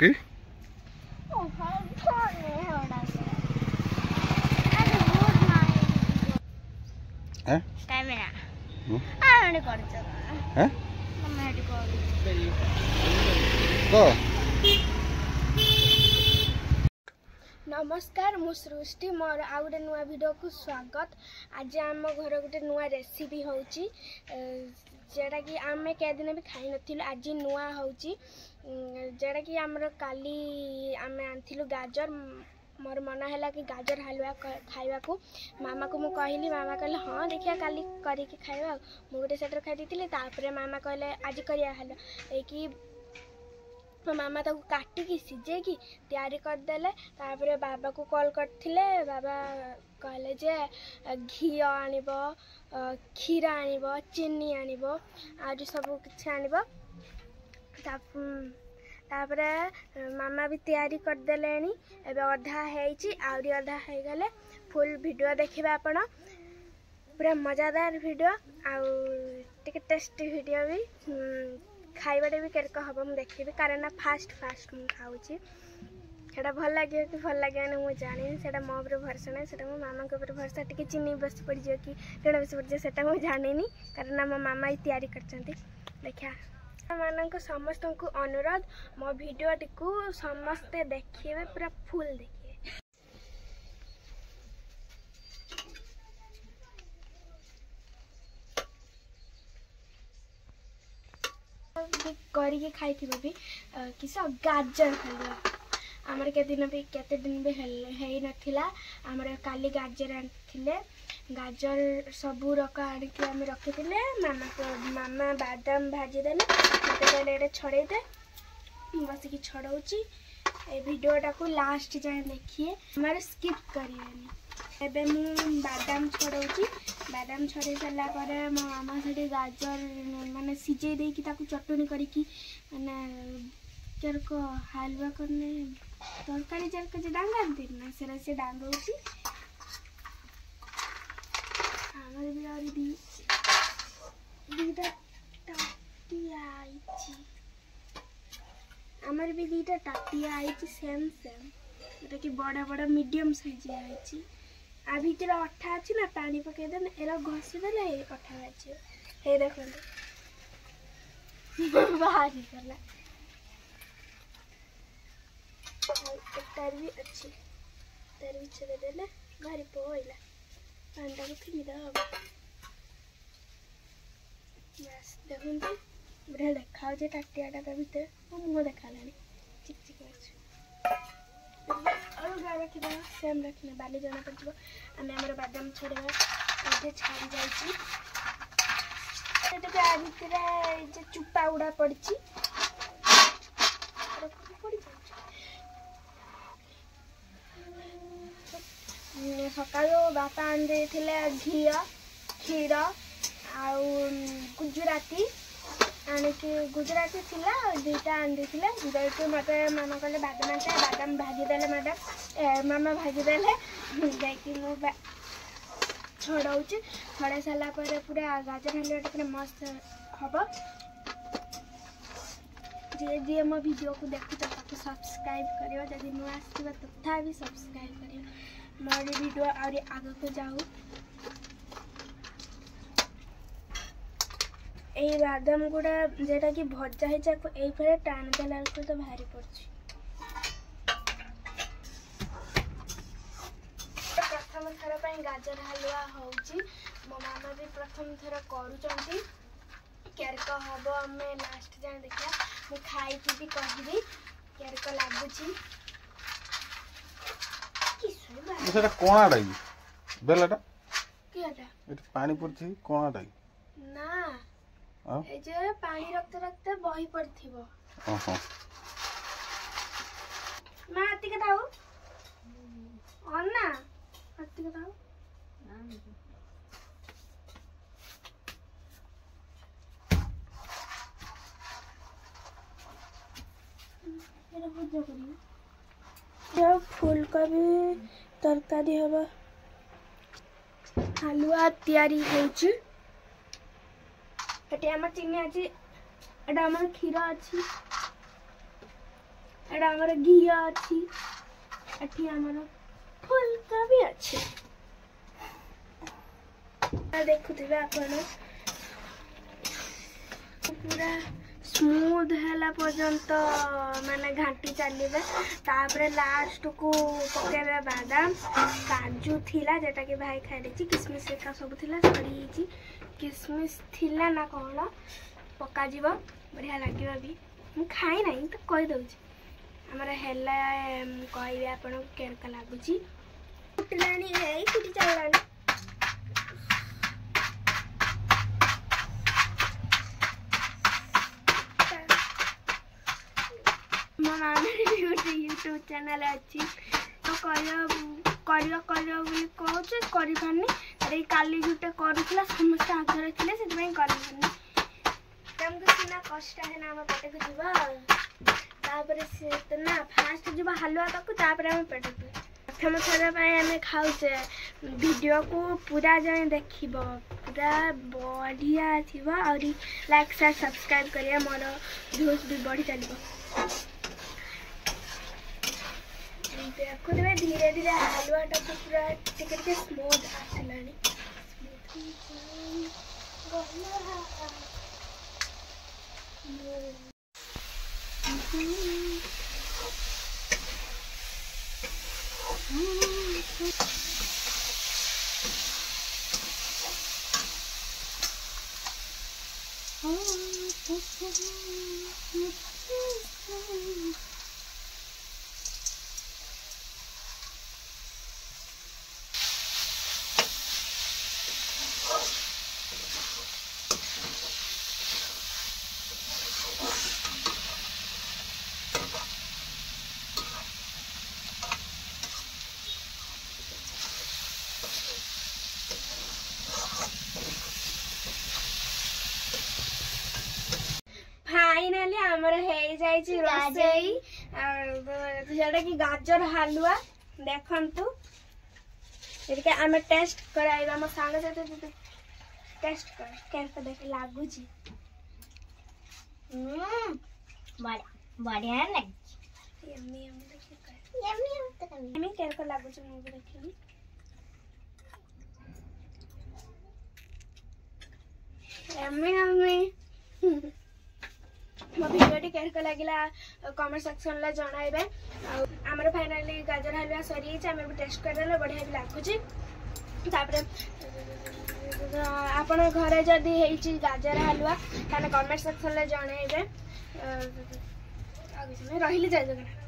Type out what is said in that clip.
की नमस्कार मु सृष्टि मोर आउ गोटे नुआ वीडियो को स्वागत। आज आम घर गोटे नुआ रेसिपी होची जेटा कि आम के दिन भी खाई नथिलु आज नुआ होची जेटा कि हमर काली आम आनथिलु गाजर मोर मन है कि गाजर हलवा खाइबा को मामा को मु कहली मामा कहले हाँ देखिया काली करके खाइबा मु गोटे सेटर खाई देथिले तापर मामा कहले आज करिया हल कि मामा ताको काटिकी सिझेकी तैयारी करदेले तापर बाबा को कॉल करथिले बाबा कहले जे घी आनिबो क्षीर आनिबो चीनी आनिबो आज सब किछ आनिबो तापर मामा भी तैयारी करदेलेनी एबे अधा हेची आउरी अधा हे गले फुल वीडियो देखिबा आपण पूरा मजादार वीडियो आउ टिके टेस्टी वीडियो भी खाइबाटे भी केरक हम मुझे देखी कारण फास्ट मुझे खाऊँगी सेटा भल लगे कि भल लगे मुझे जानी से मो उपर भरसा ना से मो मामा के ऊपर भरसा टी चीनी बस पड़ जाए कि लुण बस पड़ जाए से मुझे जानी कारण मो मामा ही तैयारी कर देखा मान समस्त को अनुरोध मो भिडियोटी को समस्ते देखिए पूरा फुल देखिए करके खाई भी किस गाजर हलवा आमर के दिन भी केते दिन भी है नथिला आमर काली गाजर आनथिले गाजर सबू रक आनिक आम रखिथिले मामा बादाम भाजी देले मते कहले एडे छड़े दे बसिकी छड़ौची ए वीडियोटा को लास्ट जाए देखिए हमारे स्किप करिएनी एबे मु बादाम छड़ौची बादाम छड़े सारा पर मो मामा से गाजर माने सिझे दे कि ताकू चटनी करिकी माने जरको हलवा करने तरकारी जरको जे डांगांती ना सेरा से डांगौची हमर भी और दीटा टाटिया आईची हमर भी दीटा टाटिया आईची सेम एटा कि बड़ा बड़ा मीडियम साइज आईची आ भीतर अठा अच्छी ना पानी पकई दे एरा घसी देले अठा अच्छे हे देखो बाहर निकला तार भी अच्छी तार भी छे देले घरे पोइला अंडा को फिनी दा बस देखो तो बड़ा देखा जे टाटियाटा का भीतर मुंह देखा लानी चिक चिक अच्छे और गाय रखी सेम रखना बाली जना पड़ो आम आम बादाम छड़ेगा अधे छाड़ी जाइए भितर चुपा गुड़ा पड़ी सका बापा आन घी क्षीर आ गुजराती आनिकी गुजराती थिला दुईटा आन देते मत मामा कहले बादाम आनते बादाम भाजी देले मामा भाजी देले जाकि मु छड़ाऊँ छड़ा सारा पूरा गाजर हलवा पूरा मस्त हम जी मो वीडियो को देखु तो सब्सक्राइब करियो जदि नुआ आसीबा तथा भी सब्सक्राइब करियो मोर वीडियो और आगे को जाऊ ए बादाम गुड़ा जेटा कि भजा है जाको एई फरे टान देला को तो भारी पड़छि प्रथम थर पई गाजर हलवा होउची मो मामा भी प्रथम थर करूचंती केरक हबो हमें लास्ट जान देखिया मु खाई की भी कहबी केरक लागुची सेटा कोणा डाई बेलाटा केटा एट पानी पड़छि कोणा डाई ना ए जे पानी रखते रखते बही पड़थिबो ओहो मां आती के दाऊ अन्ना आती के दाऊ एरा भुजा करी जो फूलकोबी तरकारी हवा हलवा तैयारी होउची एटे हमर चिन्नी अछि एटा हमर खीरा अछि एटा हमर घिया अछि एठी हमर फुलका भी अछि देखुथिबे आपण पूरा स्मूथ हैला पर्यंत माने घाटी चलिबे तापरे लास्ट को पकेबे बादाम काजू थिला जेटा के भाई खाइ देछि किसमिस का सब थिला सरी छि किसमिस थिला ना कोला पका जीव बढ़िया लागिबा भी मु खाइ नाही तो कहि दउछि हमरा हैला कहबे आपण केरका लागुछि फुटलानी है फुटी चलानी यूट्यूब चैनल अच्छी तो कहूँ करी पारनी अरे काली गोटे करूला समस्त आगे थे से तुमको सीना कष्ट है ना पेट को जीव ना फास्ट जीव हलुआ तक आम पेट को प्रथम थर आम खाऊे वीडियो को पूरा जन देख पूरा बढ़िया थी और लाइक शेयर सब्सक्राइब करिए मोर व्यूज भी बढ़ी चलो देखुए धीरे धीरे हलुआ टा पूरा टिके स्मूथ आसलानी फाइनली हमर हे जाई छी रसोई जेटा कि गाजर हलुआ देखंतु एके आमे टेस्ट कराइबा हम संग से टेस्ट कर केनता देख लागु छी बढ़िया नहीं यम्मी यम्मी देखि कर यम्मी तो यम्मी केनता लागु छी मु देखिबी यम्मी यम्मी मो भिडियोटी केरको लागिला कमेंट सेक्शन ला जणाइबे हमर फाइनली गाजर हलवा सरी छै हम भी टेस्ट करले बढ़िया भी लागुची तापरे आपण घरे जदी हेची गाजर हलवा ताने कमेंट सेक्शन ला जणाइबे आगे से रहिली जय जगन्नाथ।